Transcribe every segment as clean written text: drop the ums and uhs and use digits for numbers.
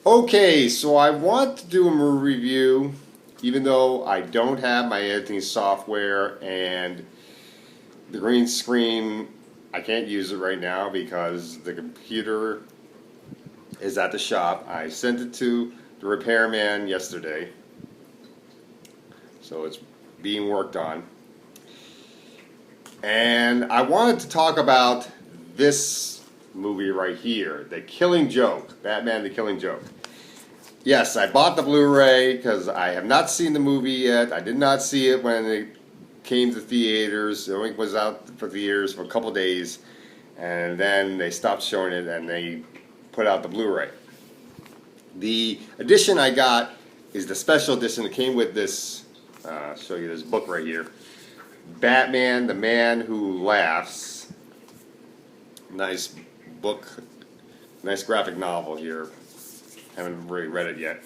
Okay, so I want to do a movie review, even though I don't have my editing software and the green screen. I can't use it right now because the computer is at the shop. I sent it to the repairman yesterday, so it's being worked on. And I wanted to talk about this movie right here, The Killing Joke, Batman The Killing Joke. Yes, I bought the Blu-ray because I have not seen the movie yet. I did not see it when it came to theaters. It only was out for theaters for a couple days, and then they stopped showing it and they put out the Blu-ray. The edition I got is the special edition that came with this. I'll show you this book right here. Batman, the Man Who Laughs. Nice book, nice graphic novel here. Haven't really read it yet.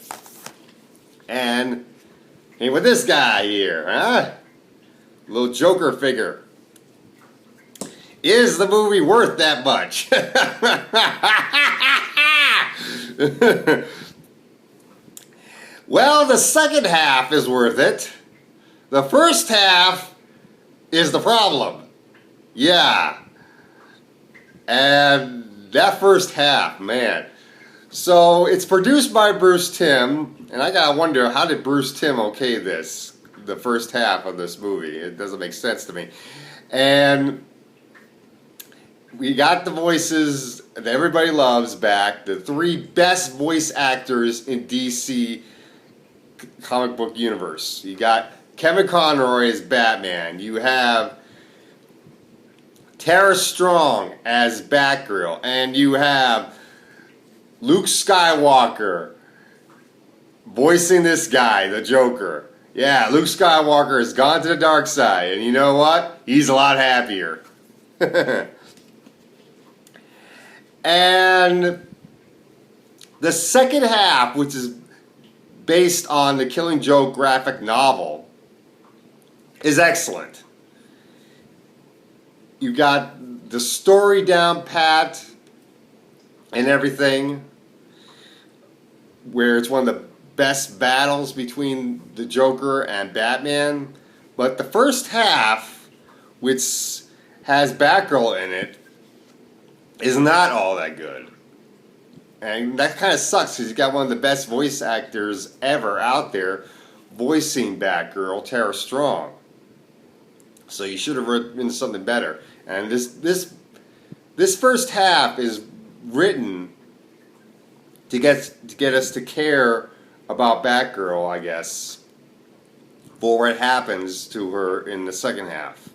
And hey, with this guy here, huh? Little Joker figure. Is the movie worth that much? Well, the second half is worth it. The first half is the problem. Yeah. And that first half, man. So it's produced by Bruce Timm, and I gotta wonder, how did Bruce Timm okay this, the first half of this movie? It doesn't make sense to me. And we got the voices that everybody loves back, the three best voice actors in DC comic book universe. You got Kevin Conroy as Batman. You have Tara Strong as Batgirl, and you have Luke Skywalker voicing this guy, the Joker. Yeah, Luke Skywalker has gone to the dark side, and you know what? He's a lot happier. And the second half, which is based on the Killing Joke graphic novel, is excellent. You got the story down pat and everything, where it's one of the best battles between the Joker and Batman. But the first half, which has Batgirl in it, is not all that good. And that kind of sucks because you got one of the best voice actors ever out there voicing Batgirl, Tara Strong. So you should have written something better. And this first half is written to get us to care about Batgirl, I guess, for what happens to her in the second half.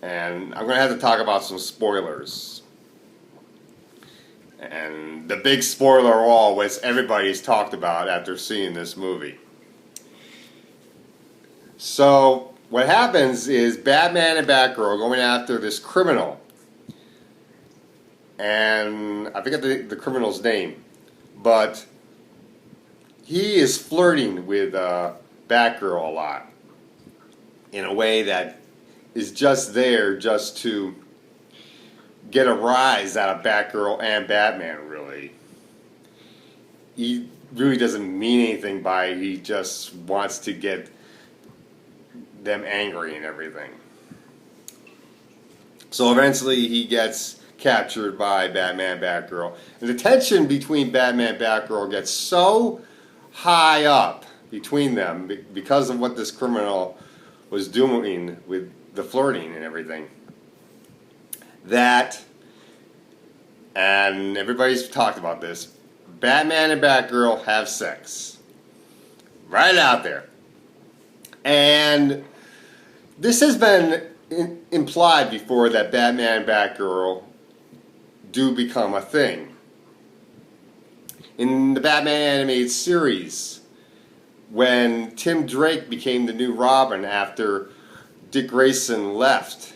And I'm going to have to talk about some spoilers. And the big spoiler of all, which everybody's talked about after seeing this movie. So what happens is Batman and Batgirl are going after this criminal. And I forget the criminal's name. But he is flirting with Batgirl a lot. In a way that is just there just to get a rise out of Batgirl and Batman, really. He really doesn't mean anything by it. He just wants to get them angry and everything. So eventually he gets captured by Batman and Batgirl. And the tension between Batman and Batgirl gets so high up between them because of what this criminal was doing with the flirting and everything, that, and everybody's talked about this, Batman and Batgirl have sex. Right out there. And this has been implied before that Batman and Batgirl do become a thing. In the Batman animated series, when Tim Drake became the new Robin after Dick Grayson left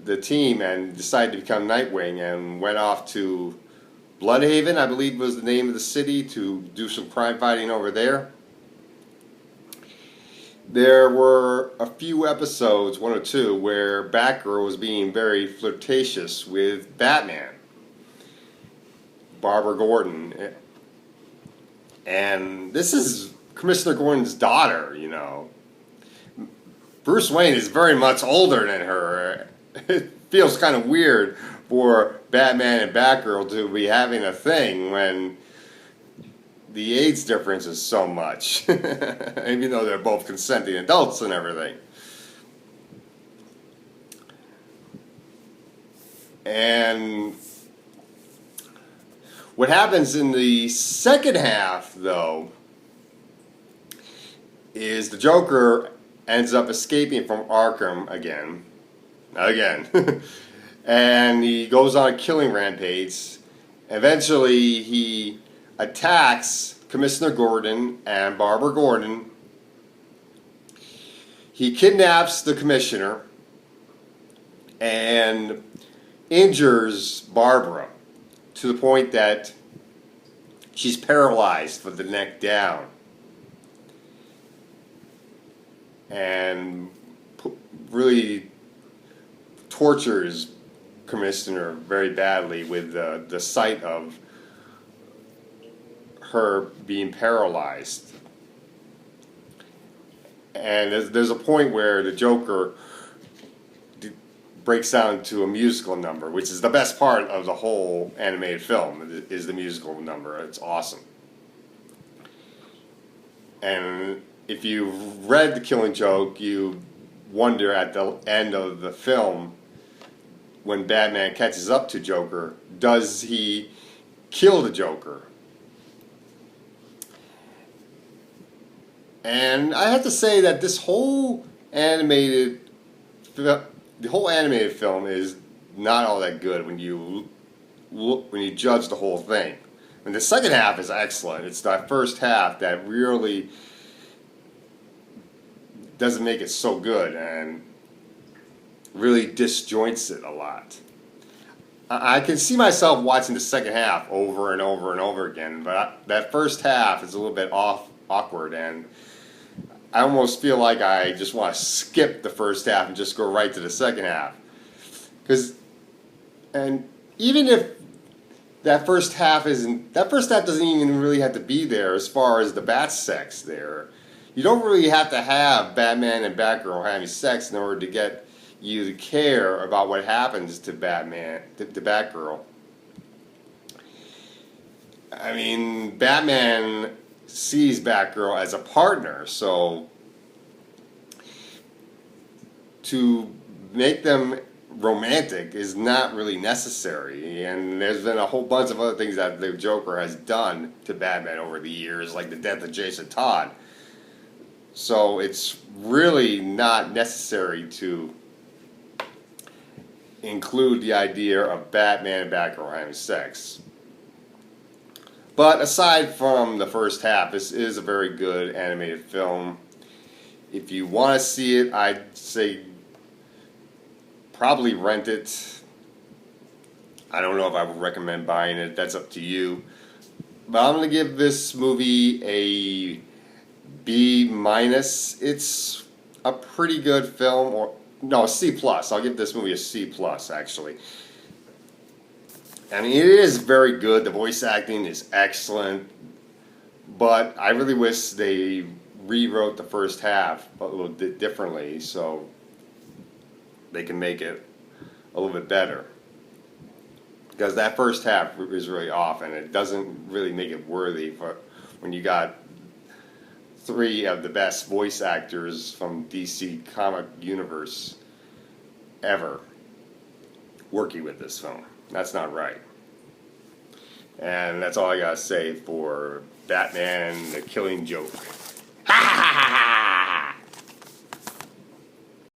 the team and decided to become Nightwing and went off to Bloodhaven, I believe was the name of the city, to do some crime fighting over there. There were a few episodes, one or two, where Batgirl was being very flirtatious with Batman. Barbara Gordon. And this is Commissioner Gordon's daughter, you know. Bruce Wayne is very much older than her. It feels kind of weird for Batman and Batgirl to be having a thing when the age difference is so much. Even though they're both consenting adults and everything. And what happens in the second half, though, is the Joker ends up escaping from Arkham again. And he goes on a killing rampage. Eventually, he attacks Commissioner Gordon and Barbara Gordon. He kidnaps the commissioner and injures Barbara to the point that she's paralyzed from the neck down. And really tortures Commissioner very badly with the sight of her being paralyzed. And there's a point where the Joker breaks down to a musical number, which is the best part of the whole animated film, is the musical number. It's awesome. And if you've read The Killing Joke, you wonder at the end of the film, when Batman catches up to Joker, does he kill the Joker? And I have to say that this whole animated film is not all that good when you judge the whole thing. And the second half is excellent. It's that first half that really doesn't make it so good and really disjoints it a lot. I can see myself watching the second half over and over and over again, but that first half is a little bit awkward, and I almost feel like I just want to skip the first half and just go right to the second half. And even if that first half doesn't even really have to be there as far as the bat sex there. You don't really have to have Batman and Batgirl having sex in order to get you to care about what happens to Batgirl. I mean, Batman sees Batgirl as a partner, so to make them romantic is not really necessary. And there's been a whole bunch of other things that the Joker has done to Batman over the years, like the death of Jason Todd. So it's really not necessary to include the idea of Batman and Batgirl having sex. But aside from the first half, this is a very good animated film. If you want to see it, I'd say probably rent it. I don't know if I would recommend buying it. That's up to you. But I'm going to give this movie a B-. It's a pretty good film. A C+. I'll give this movie a C+, actually. I mean, it is very good. The voice acting is excellent. But I really wish they rewrote the first half a little bit differently so they can make it a little bit better. Because that first half is really off, and it doesn't really make it worthy for when you got three of the best voice actors from DC comic universe ever working with this film. That's not right. And that's all I gotta say for Batman: The Killing Joke. Ha ha ha!